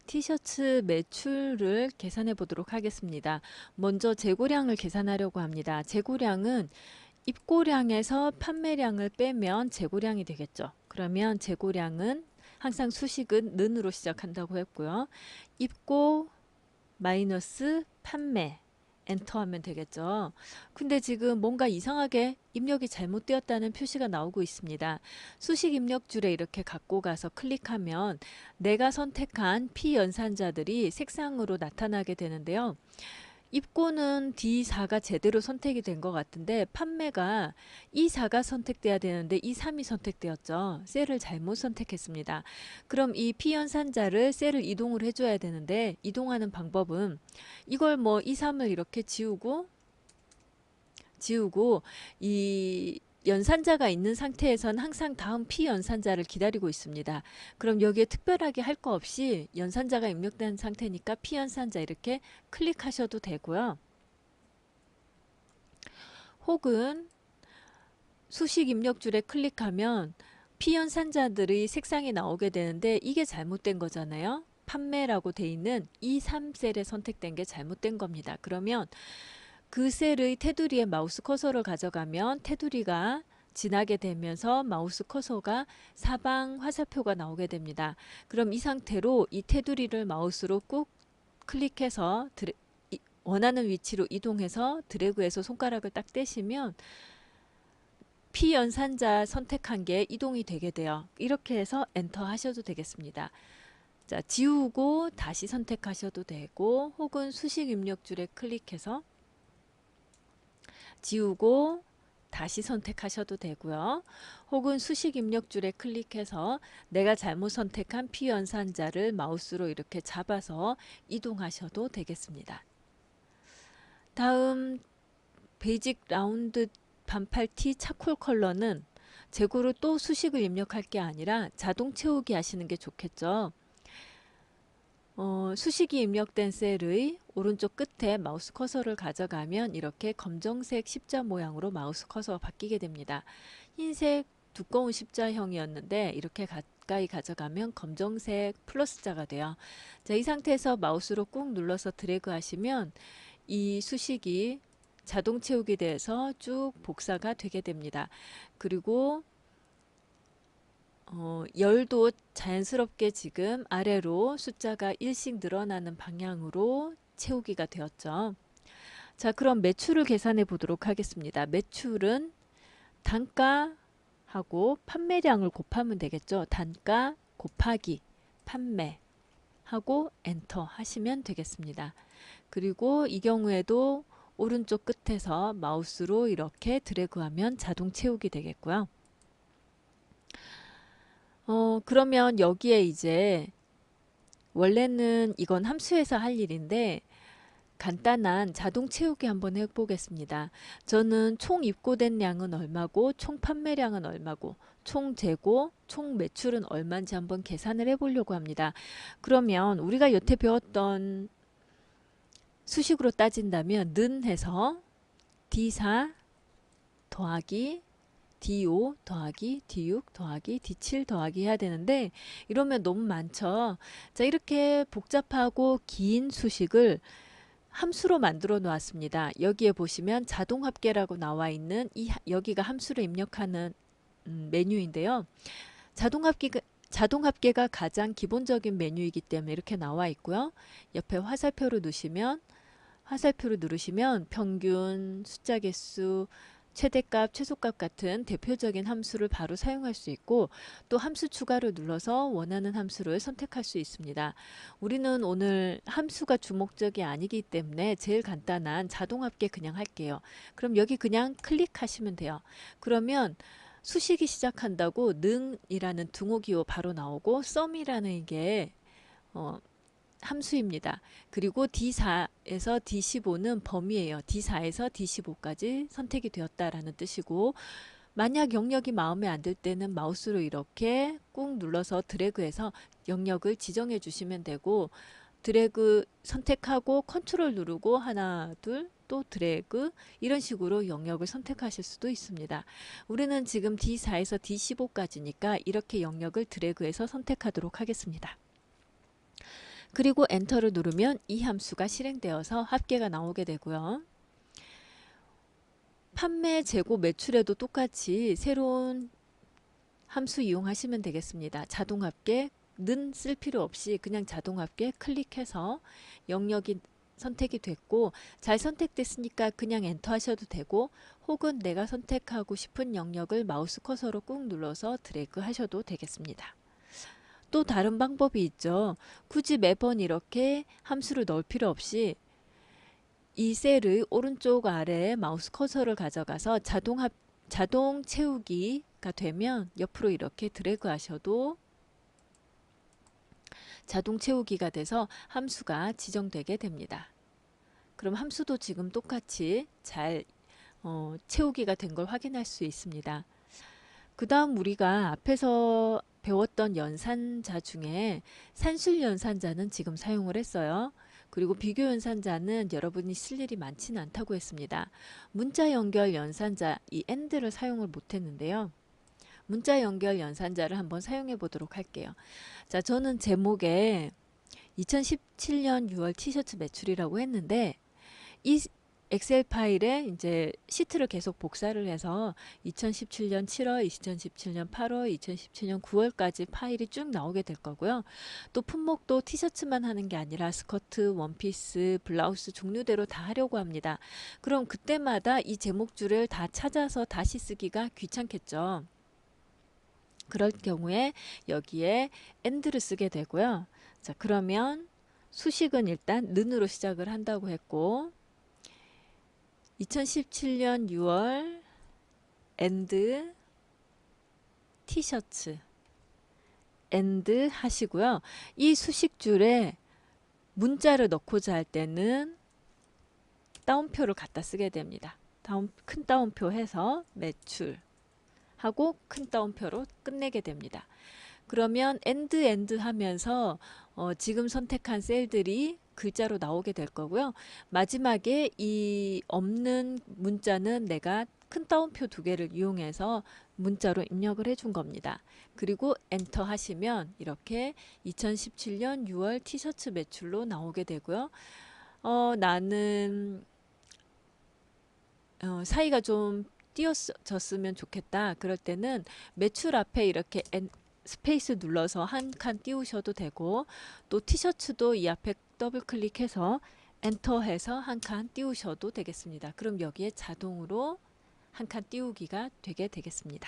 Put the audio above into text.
티셔츠 매출을 계산해 보도록 하겠습니다. 먼저 재고량을 계산하려고 합니다. 재고량은 입고량에서 판매량을 빼면 재고량이 되겠죠. 그러면 재고량은 항상 수식은 는으로 시작한다고 했고요. 입고 마이너스 판매 엔터하면 되겠죠. 근데 지금 뭔가 이상하게 입력이 잘못되었다는 표시가 나오고 있습니다. 수식 입력줄에 이렇게 갖고 가서 클릭하면 내가 선택한 피연산자들이 색상으로 나타나게 되는데요. 입고는 D4가 제대로 선택이 된 것 같은데 판매가 E4가 선택돼야 되는데 E3이 선택되었죠. 셀을 잘못 선택했습니다. 그럼 이 피연산자를 셀을 이동을 해줘야 되는데 이동하는 방법은 이걸 뭐 E3을 이렇게 지우고 이 연산자가 있는 상태에선 항상 다음 피연산자를 기다리고 있습니다. 그럼 여기에 특별하게 할 거 없이 연산자가 입력된 상태니까 피연산자 이렇게 클릭하셔도 되고요. 혹은 수식 입력줄에 클릭하면 피연산자들의 색상이 나오게 되는데 이게 잘못된 거잖아요. 판매라고 돼 있는 이 3셀에 선택된 게 잘못된 겁니다. 그러면 그 셀의 테두리에 마우스 커서를 가져가면 테두리가 지나게 되면서 마우스 커서가 사방 화살표가 나오게 됩니다. 그럼 이 상태로 이 테두리를 마우스로 꾹 클릭해서 원하는 위치로 이동해서 드래그해서 손가락을 딱 떼시면 피연산자 선택한 게 이동이 되게 돼요. 이렇게 해서 엔터 하셔도 되겠습니다. 자, 지우고 다시 선택하셔도 되고 혹은 수식 입력줄에 클릭해서 지우고 다시 선택하셔도 되고요. 혹은 수식 입력줄에 클릭해서 내가 잘못 선택한 피연산자를 마우스로 이렇게 잡아서 이동하셔도 되겠습니다. 다음 베이직 라운드 반팔 티 차콜 컬러는 재고로 또 수식을 입력할 게 아니라 자동 채우기 하시는 게 좋겠죠. 수식이 입력된 셀의 오른쪽 끝에 마우스 커서를 가져가면 이렇게 검정색 십자 모양으로 마우스 커서가 바뀌게 됩니다. 흰색 두꺼운 십자형이었는데 이렇게 가까이 가져가면 검정색 플러스자가 돼요. 자, 이 상태에서 마우스로 꾹 눌러서 드래그 하시면 이 수식이 자동 채우기 돼서 쭉 복사가 되게 됩니다. 그리고 열도 자연스럽게 지금 아래로 숫자가 1씩 늘어나는 방향으로 채우기가 되었죠. 자, 그럼 매출을 계산해 보도록 하겠습니다. 매출은 단가하고 판매량을 곱하면 되겠죠. 단가 곱하기 판매 하고 엔터 하시면 되겠습니다. 그리고 이 경우에도 오른쪽 끝에서 마우스로 이렇게 드래그하면 자동 채우기 되겠고요. 그러면 여기에 이제 원래는 이건 함수에서 할 일인데 간단한 자동 채우기 한번 해보겠습니다. 저는 총 입고된 양은 얼마고 총 판매량은 얼마고 총 재고 총 매출은 얼마인지 한번 계산을 해보려고 합니다. 그러면 우리가 여태 배웠던 수식으로 따진다면 는 해서 D4 더하기 D5 더하기 D6 더하기 D7 더하기 해야 되는데 이러면 너무 많죠. 자, 이렇게 복잡하고 긴 수식을 함수로 만들어 놓았습니다. 여기에 보시면 자동 합계라고 나와 있는 여기가 함수를 입력하는 메뉴인데요. 자동 합계가 가장 기본적인 메뉴이기 때문에 이렇게 나와 있고요. 옆에 화살표를 누르시면 평균, 숫자 개수, 최대값, 최소값 같은 대표적인 함수를 바로 사용할 수 있고 또 함수 추가를 눌러서 원하는 함수를 선택할 수 있습니다. 우리는 오늘 함수가 주목적이 아니기 때문에 제일 간단한 자동합계 그냥 할게요. 그럼 여기 그냥 클릭하시면 돼요. 그러면 수식이 시작한다고 능이라는 등호기호 바로 나오고 썸이라는 게 함수입니다. 그리고 D4에서 D15는 범위예요. D4에서 D15까지 선택이 되었다라는 뜻이고 만약 영역이 마음에 안 들 때는 마우스로 이렇게 꾹 눌러서 드래그해서 영역을 지정해 주시면 되고 드래그 선택하고 컨트롤 누르고 하나 둘 또 드래그 이런 식으로 영역을 선택하실 수도 있습니다. 우리는 지금 D4에서 D15까지니까 이렇게 영역을 드래그해서 선택하도록 하겠습니다. 그리고 엔터를 누르면 이 함수가 실행되어서 합계가 나오게 되고요. 판매, 재고, 매출에도 똑같이 새로운 함수 이용하시면 되겠습니다. 자동 합계는 쓸 필요 없이 그냥 자동 합계 클릭해서 영역이 선택이 됐고, 잘 선택됐으니까 그냥 엔터 하셔도 되고, 혹은 내가 선택하고 싶은 영역을 마우스 커서로 꾹 눌러서 드래그 하셔도 되겠습니다. 또 다른 방법이 있죠. 굳이 매번 이렇게 함수를 넣을 필요 없이 이 셀의 오른쪽 아래에 마우스 커서를 가져가서 자동 채우기가 되면 옆으로 이렇게 드래그 하셔도 자동 채우기가 돼서 함수가 지정되게 됩니다. 그럼 함수도 지금 똑같이 잘 채우기가 된 걸 확인할 수 있습니다. 그 다음 우리가 앞에서 배웠던 연산자 중에 산술 연산자는 지금 사용을 했어요. 그리고 비교 연산자는 여러분이 쓸 일이 많지는 않다고 했습니다. 문자 연결 연산자 이 AND를 사용을 못했는데요. 문자 연결 연산자를 한번 사용해 보도록 할게요. 자, 저는 제목에 2017년 6월 티셔츠 매출이라고 했는데 이 엑셀 파일에 이제 시트를 계속 복사를 해서 2017년 7월, 2017년 8월, 2017년 9월까지 파일이 쭉 나오게 될 거고요. 또 품목도 티셔츠만 하는 게 아니라 스커트, 원피스, 블라우스 종류대로 다 하려고 합니다. 그럼 그때마다 이 제목줄을 다 찾아서 다시 쓰기가 귀찮겠죠. 그럴 경우에 여기에 AND를 쓰게 되고요. 자, 그러면 수식은 일단 는으로 시작을 한다고 했고 2017년 6월 AND 티셔츠 AND 하시고요. 이 수식줄에 문자를 넣고자 할 때는 따옴표를 갖다 쓰게 됩니다. 큰 따옴표 해서 매출 하고 큰 따옴표로 끝내게 됩니다. 그러면 AND 하면서 지금 선택한 셀들이 글자로 나오게 될 거고요. 마지막에 이 없는 문자는 내가 큰 따옴표 두 개를 이용해서 문자로 입력을 해준 겁니다. 그리고 엔터 하시면 이렇게 2017년 6월 티셔츠 매출로 나오게 되고요. 나는 사이가 좀 띄어졌으면 좋겠다. 그럴 때는 매출 앞에 이렇게 스페이스 눌러서 한 칸 띄우셔도 되고 또 티셔츠도 이 앞에 더블 클릭해서 엔터해서 한 칸 띄우셔도 되겠습니다. 그럼 여기에 자동으로 한 칸 띄우기가 되게 되겠습니다.